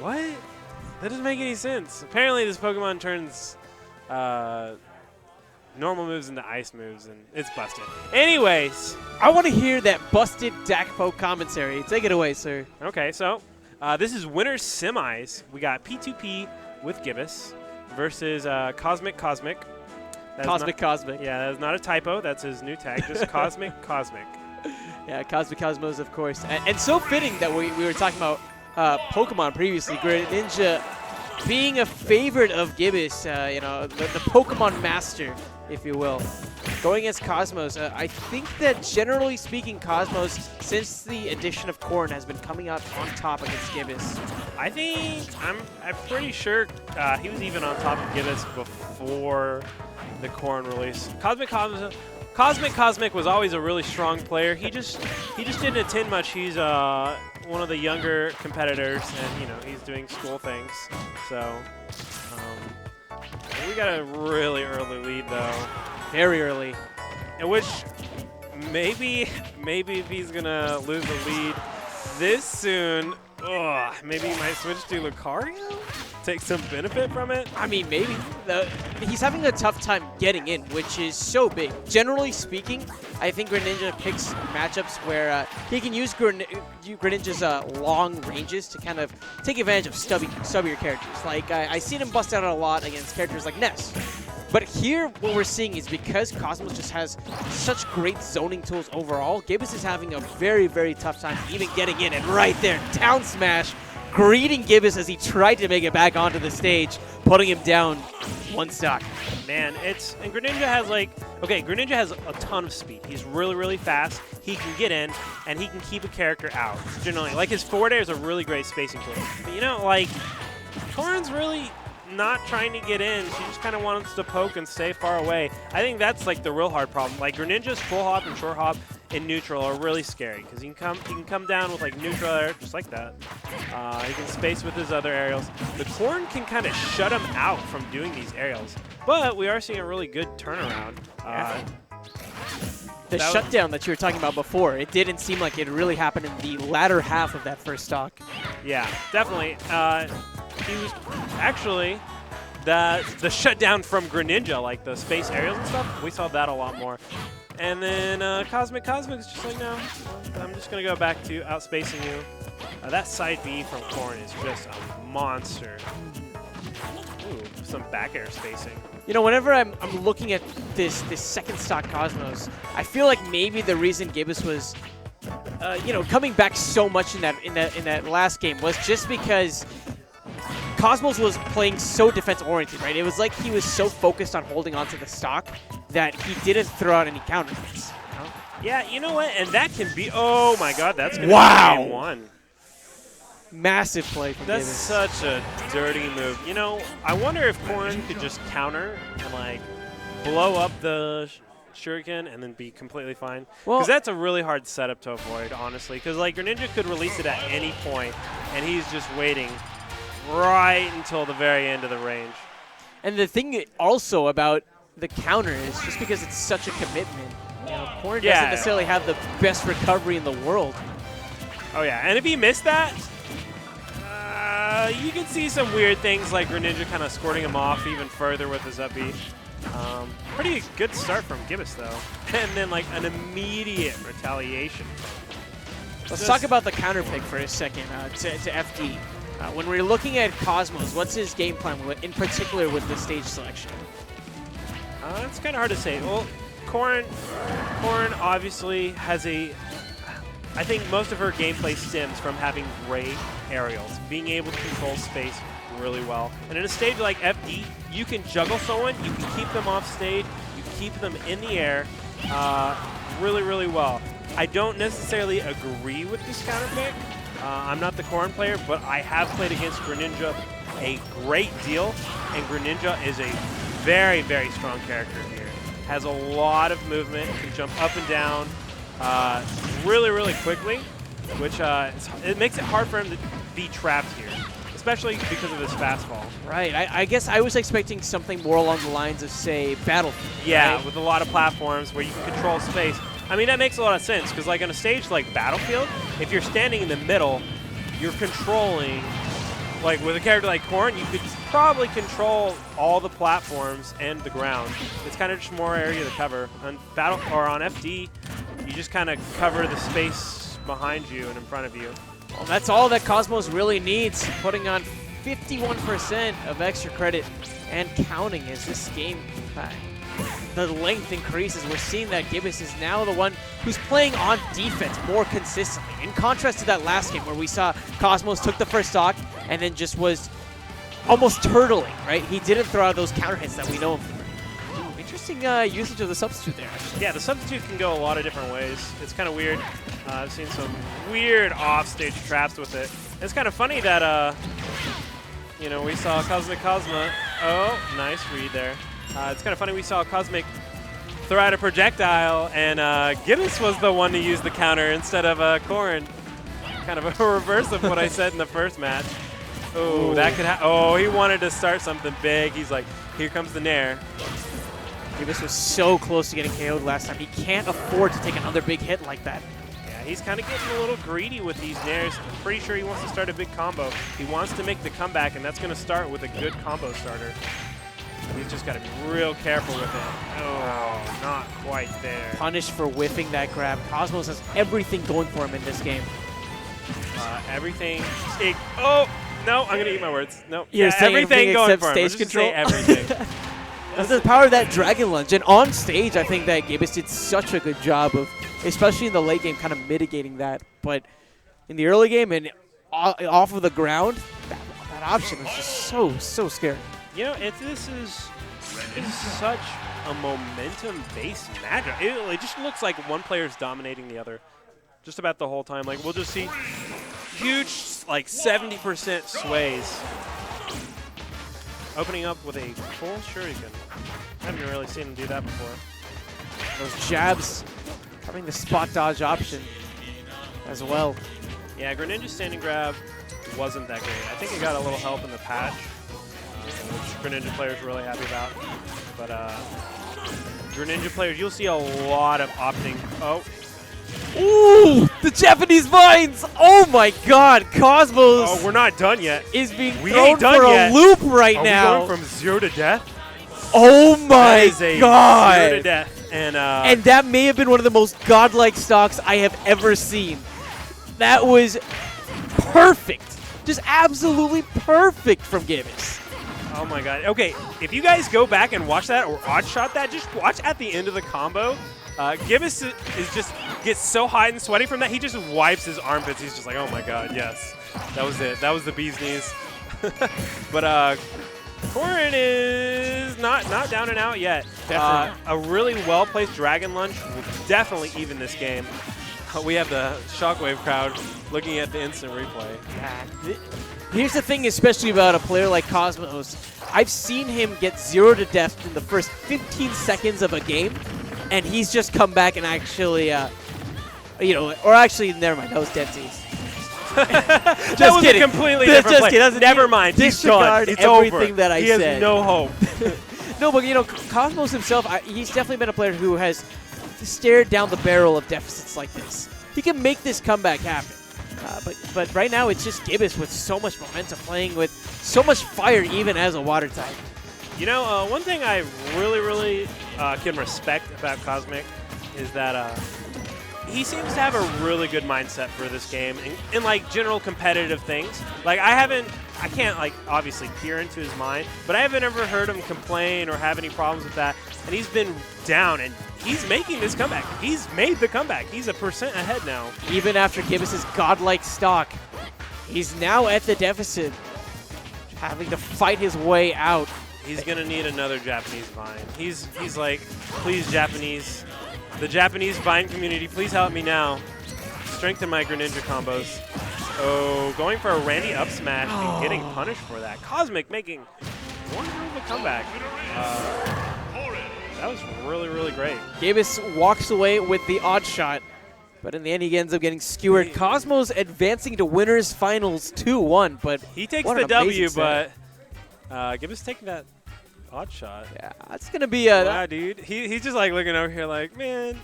What? That doesn't make any sense. Apparently this Pokemon turns normal moves into ice moves, and it's busted. Anyways. I want to hear that busted Dakpo commentary. Take it away, sir. Okay, so this is Winners Semis. We got P2P with Gibus versus Cosmic. That Cosmic. Yeah, that is not a typo. That's his new tag. Just Cosmic. Yeah, Cosmic Cosmos, of course. And so fitting that we were talking about Pokemon previously. Greninja being a favorite of Gibus, you know, the Pokemon master, if you will. Going against Cosmos, I think that generally speaking, Cosmos, since the addition of Corrin, has been coming out on top against Gibus. I think, I'm pretty sure he was even on top of Gibus before the Corrin release. Cosmic was always a really strong player. He just didn't attend much. He's one of the younger competitors, and you know he's doing school things. So we got a really early lead though. Very early. In which maybe if he's gonna lose the lead this soon, maybe he might switch to Lucario? Take some benefit from it? I mean, maybe. He's having a tough time getting in, which is so big. Generally speaking, I think Greninja picks matchups where he can use Greninja's long ranges to kind of take advantage of stubbier characters. Like, I seen him bust out a lot against characters like Ness. But here, what we're seeing is because Cosmos just has such great zoning tools overall, Gibus is having a very, very tough time even getting in. And right there, Down Smash, greeting Gibus as he tried to make it back onto the stage, putting him down one stock. Man, and Greninja has Greninja has a ton of speed. He's really, really fast. He can get in, and he can keep a character out. Generally, like his forward air is a really great spacing tool. But you know, like, Corrin's really not trying to get in. She just kind of wants to poke and stay far away. I think that's like the real hard problem. Like Greninja's full hop and short hop in neutral are really scary because he can come down with like neutral air just like that. He can space with his other aerials. The Corrin can kind of shut him out from doing these aerials, but we are seeing a really good turnaround. The shutdown that you were talking about before, it didn't seem like it really happened in the latter half of that first stock. Yeah, definitely. He was actually the shutdown from Greninja, like the space aerials and stuff. We saw that a lot more. And then Cosmic is just like, no, I'm just going to go back to outspacing you. That side B from Corrin is just a monster. Ooh, some back air spacing. You know, whenever I'm looking at this second stock Cosmos, I feel like maybe the reason Gibus was, you know, coming back so much in that last game was just because Cosmos was playing so defense-oriented, right? It was like he was so focused on holding onto the stock that he didn't throw out any counter hits. Yeah, you know what? And that can be... Oh, my God. That's going to be game one. Massive play from That's Gibus. Such a dirty move. You know, I wonder if Corrin could just counter and, like, blow up the Shuriken and then be completely fine. Because that's a really hard setup to avoid, honestly. Because, like, Greninja could release it at any point, and he's just waiting right until the very end of the range. And the thing also about the counter is just because it's such a commitment, you know, Corrin doesn't necessarily have the best recovery in the world. Oh yeah, and if he missed that, you can see some weird things like Greninja kind of squirting him off even further with his up B. Pretty good start from Gibus though, and then like an immediate retaliation. Let's talk about the counter pick for a second to FD. When we're looking at Cosmos, what's his game plan, in particular with the stage selection? It's kind of hard to say. Well, Corrin obviously has I think most of her gameplay stems from having great aerials, being able to control space really well. And in a stage like FD, you can juggle someone, you can keep them off stage, you can keep them in the air really, really well. I don't necessarily agree with this counter pick. I'm not the Corrin player, but I have played against Greninja a great deal, and Greninja is a very, very strong character here. Has a lot of movement, can jump up and down really, really quickly, which it makes it hard for him to be trapped here, especially because of his fastball. Right. I guess I was expecting something more along the lines of, say, Battlefield. Yeah, right? With a lot of platforms where you can control space. I mean, that makes a lot of sense, because like on a stage like Battlefield, if you're standing in the middle, you're controlling like with a character like Corrin, you could probably control all the platforms and the ground. It's kind of just more area to cover. On Battle or on FD, you just kind of cover the space behind you and in front of you. Well, that's all that Cosmos really needs, putting on 51% of extra credit and counting as this game, the length increases. We're seeing that Gibus is now the one who's playing on defense more consistently. In contrast to that last game where we saw Cosmos took the first stock and then just was almost turtling, right? He didn't throw out those counter hits that we know him for. Ooh, interesting usage of the substitute there. Yeah, the substitute can go a lot of different ways. It's kind of weird. I've seen some weird off-stage traps with it. It's kind of funny that, you know, we saw Cosmic Cosma. Oh, nice read there. It's kind of funny we saw Cosmic throw out a projectile, and Gibus was the one to use the counter instead of Corrin. Kind of a reverse of what I said in the first match. Oh, that could oh, he wanted to start something big. He's like, here comes the Nair. Gibus was so close to getting KO'd last time. He can't afford to take another big hit like that. Yeah, he's kind of getting a little greedy with these Nairs. I'm pretty sure he wants to start a big combo. He wants to make the comeback, and that's going to start with a good combo starter. He's just got to be real careful with it. Oh, not quite there. Punished for whiffing that grab. Cosmos has everything going for him in this game. Everything. Oh, no, I'm going to eat my words. No. You're saying everything going except for him. stage control? Say everything. That's the power of that Dragon Lunge. And on stage, I think that Gibus did such a good job of, especially in the late game, kind of mitigating that. But in the early game and off of the ground, that option was just so scary. You know, this is such a momentum-based matchup. It just looks like one player's dominating the other just about the whole time. Like, we'll just see huge, like, 70% sways. Opening up with a full shuriken. I haven't really seen him do that before. Those jabs, having the spot dodge option as well. Yeah, Greninja's standing grab wasn't that great. I think he got a little help in the patch, which Greninja players are really happy about. But Greninja players, you'll see a lot of opting. Oh. Ooh, the Japanese vines! Oh my God, Cosmos! Oh, we're not done yet. Is being thrown for a loop right now. Are we going from 0 to death? Oh my God! 0 to death, and that may have been one of the most godlike stocks I have ever seen. That was perfect, just absolutely perfect from Gibus. Oh my God. Okay, if you guys go back and watch that or odd shot that, just watch at the end of the combo. Gibus gets so hot and sweaty from that, he just wipes his armpits. He's just like, oh my God, yes. That was it. That was the bee's knees. But Corrin is not down and out yet. A really well-placed Dragon Lunge will definitely even this game. We have the Shockwave crowd looking at the instant replay. Yeah. Here's the thing, especially about a player like Cosmos. I've seen him get 0 to death in the first 15 seconds of a game, and he's just come back and actually, you know, or actually, never mind, that was Dead Seas. That was a completely different play. Never mind, he's gone. It's everything over. that I he said. Has no hope. No, but you know, Cosmos himself, he's definitely been a player who has stared down the barrel of deficits like this. He can make this comeback happen. But right now, it's just Gibus with so much momentum, playing with so much fire, even as a water type. You know, one thing I really can respect about Cosmic is that he seems to have a really good mindset for this game in like general competitive things. Like I can't like obviously peer into his mind, but I haven't ever heard him complain or have any problems with that. And he's been down, and he's making this comeback. He's made the comeback. He's 1% ahead now. Even after Gibus' godlike stock, he's now at the deficit, having to fight his way out. He's gonna need another Japanese Vine. He's like, please Japanese, the Japanese Vine community, please help me now. Strengthen my Greninja combos. Oh, going for a Randy up smash and getting punished for that. Cosmic making one hell of a comeback. That was really great. Gibus walks away with the odd shot, but in the end he ends up getting skewered. Cosmos advancing to winners finals 2-1, but he takes the W, but Gibus taking that odd shot. Yeah, that's gonna be a. Yeah, dude. He's just like looking over here like, man,